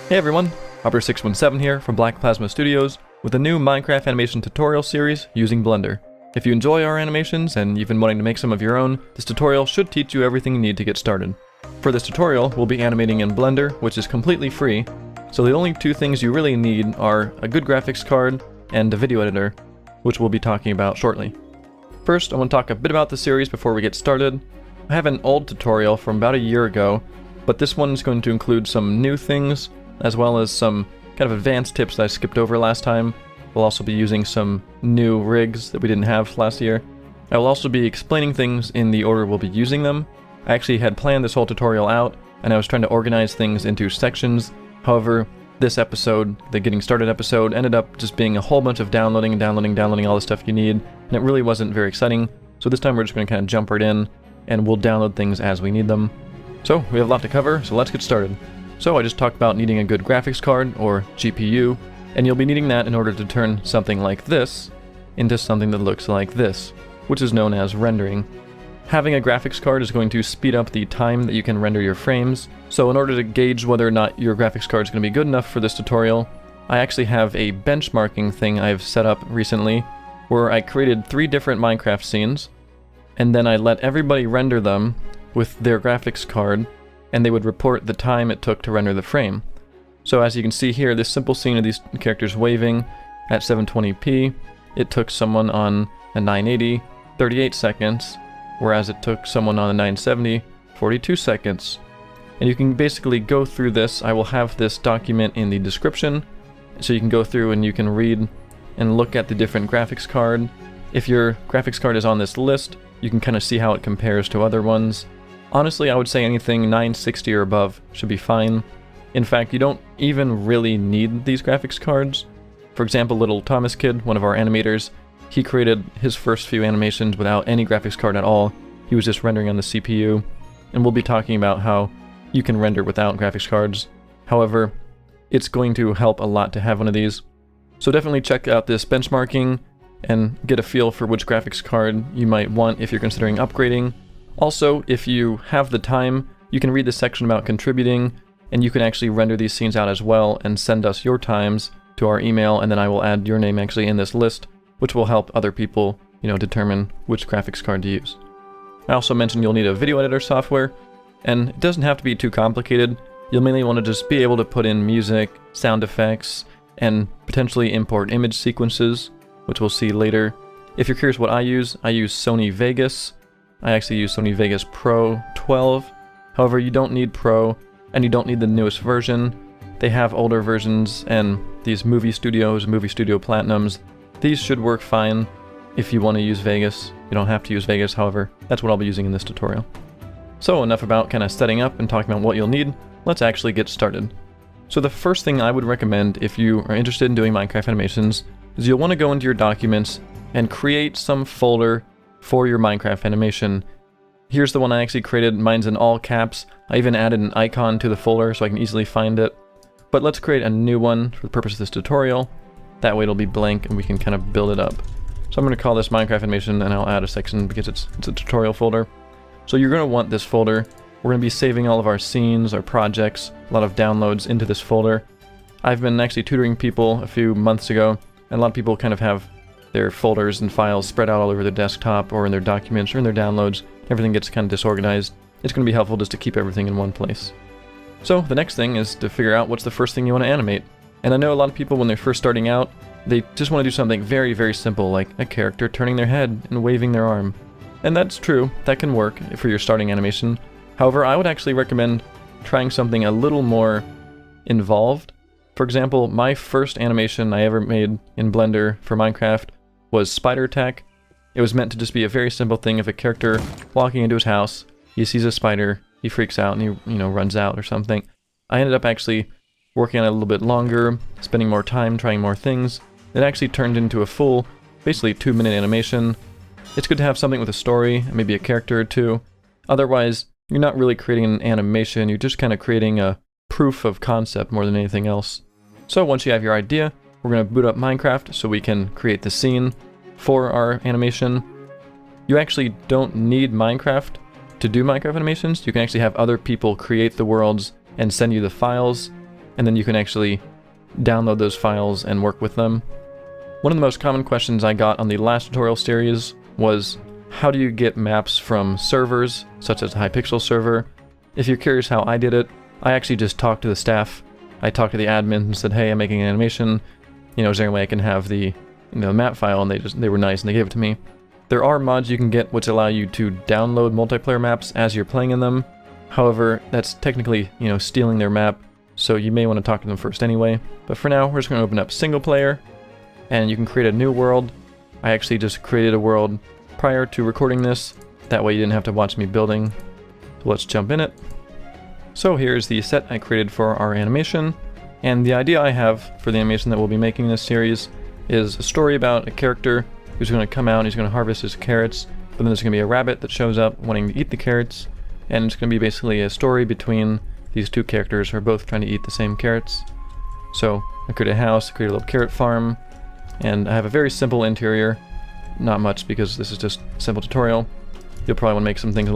Hey everyone, Hopper617 here from Black Plasma Studios with a new Minecraft animation tutorial series using Blender. If you enjoy our animations and you've been wanting to make some of your own, this tutorial should teach you everything you need to get started. For this tutorial, we'll be animating in Blender, which is completely free, so the only two things you really need are a good graphics card and a video editor, which we'll be talking about shortly. First, I want to talk a bit about the series before we get started. I have an old tutorial from about a year ago, but this one is going to include some new things, as well as some kind of advanced tips that I skipped over last time. We'll also be using some new rigs that we didn't have last year. I will also be explaining things in the order we'll be using them. I actually had planned this whole tutorial out, and I was trying to organize things into sections. However, this episode, the Getting Started episode, ended up just being a whole bunch of downloading all the stuff you need, and it really wasn't very exciting. So this time we're just going to kind of jump right in, and we'll download things as we need them. So we have a lot to cover, so let's get started. So I just talked about needing a good graphics card, or GPU, and you'll be needing that in order to turn something like this into something that looks like this, which is known as rendering. Having a graphics card is going to speed up the time that you can render your frames, so in order to gauge whether or not your graphics card is going to be good enough for this tutorial, I actually have a benchmarking thing I've set up recently, where I created 3 different Minecraft scenes, and then I let everybody render them with their graphics card, and they would report the time it took to render the frame. So as you can see here, this simple scene of these characters waving at 720p, it took someone on a 980, 38 seconds, whereas it took someone on a 970, 42 seconds. And you can basically go through this. I will have this document in the description, so you can go through and you can read and look at the different graphics card. If your graphics card is on this list, you can kind of see how it compares to other ones. Honestly, I would say anything 960 or above should be fine. In fact, you don't even really need these graphics cards. For example, Little Thomas Kid, one of our animators, he created his first few animations without any graphics card at all. He was just rendering on the CPU, and we'll be talking about how you can render without graphics cards. However, it's going to help a lot to have one of these. So definitely check out this benchmarking and get a feel for which graphics card you might want if you're considering upgrading. Also, if you have the time, you can read the section about contributing, and you can actually render these scenes out as well and send us your times to our email, and then I will add your name actually in this list, which will help other people, determine which graphics card to use. I also mentioned you'll need a video editor software, and it doesn't have to be too complicated. You'll mainly want to just be able to put in music, sound effects, and potentially import image sequences, which we'll see later. If you're curious what I use Sony Vegas. I actually use Sony Vegas Pro 12. However, you don't need Pro, and you don't need the newest version. They have older versions, and these Movie Studio Platinums, these should work fine if you want to use Vegas. You don't have to use Vegas, however, that's what I'll be using in this tutorial. So enough about kind of setting up and talking about what you'll need. Let's actually get started. So the first thing I would recommend if you are interested in doing Minecraft animations is you'll want to go into your documents and create some folder for your Minecraft animation. Here's the one I actually created. Mine's in all caps. I even added an icon to the folder so I can easily find it. But let's create a new one for the purpose of this tutorial. That way it'll be blank and we can kind of build it up. So I'm going to call this Minecraft animation, and I'll add a section because it's a tutorial folder. So you're going to want this folder. We're going to be saving all of our scenes, our projects, a lot of downloads into this folder. I've been actually tutoring people a few months ago, and a lot of people kind of have their folders and files spread out all over their desktop or in their documents or in their downloads. Everything gets kind of disorganized. It's going to be helpful just to keep everything in one place. So the next thing is to figure out what's the first thing you want to animate. And I know a lot of people when they're first starting out, they just want to do something very, very simple, like a character turning their head and waving their arm. And that's true, that can work for your starting animation. However, I would actually recommend trying something a little more involved. For example, my first animation I ever made in Blender for Minecraft was Spider Attack. It was meant to just be a very simple thing of a character walking into his house, he sees a spider, he freaks out and he, runs out or something. I ended up actually working on it a little bit longer, spending more time, trying more things. It actually turned into a full, basically 2-minute animation. It's good to have something with a story, maybe a character or two. Otherwise, you're not really creating an animation, you're just kind of creating a proof of concept more than anything else. So once you have your idea, we're going to boot up Minecraft so we can create the scene for our animation. You actually don't need Minecraft to do Minecraft animations. You can actually have other people create the worlds and send you the files. and then you can actually download those files and work with them. One of the most common questions I got on the last tutorial series was, how do you get maps from servers, such as a Hypixel server? If you're curious how I did it, I actually just talked to the staff. I talked to the admin and said, hey, I'm making an animation. Is there any way I can have the map file? And they were nice and they gave it to me. There are mods you can get which allow you to download multiplayer maps as you're playing in them. However, that's technically, stealing their map, so you may want to talk to them first anyway. But for now, we're just going to open up single player, and you can create a new world. I actually just created a world prior to recording this. That way you didn't have to watch me building. So let's jump in it. So here's the set I created for our animation. And the idea I have for the animation that we'll be making in this series is a story about a character who's going to come out and he's going to harvest his carrots, but then there's going to be a rabbit that shows up wanting to eat the carrots, and it's going to be basically a story between these two characters who are both trying to eat the same carrots. So I created a house, I created a little carrot farm, and I have a very simple interior. Not much because this is just a simple tutorial. You'll probably want to make some things a little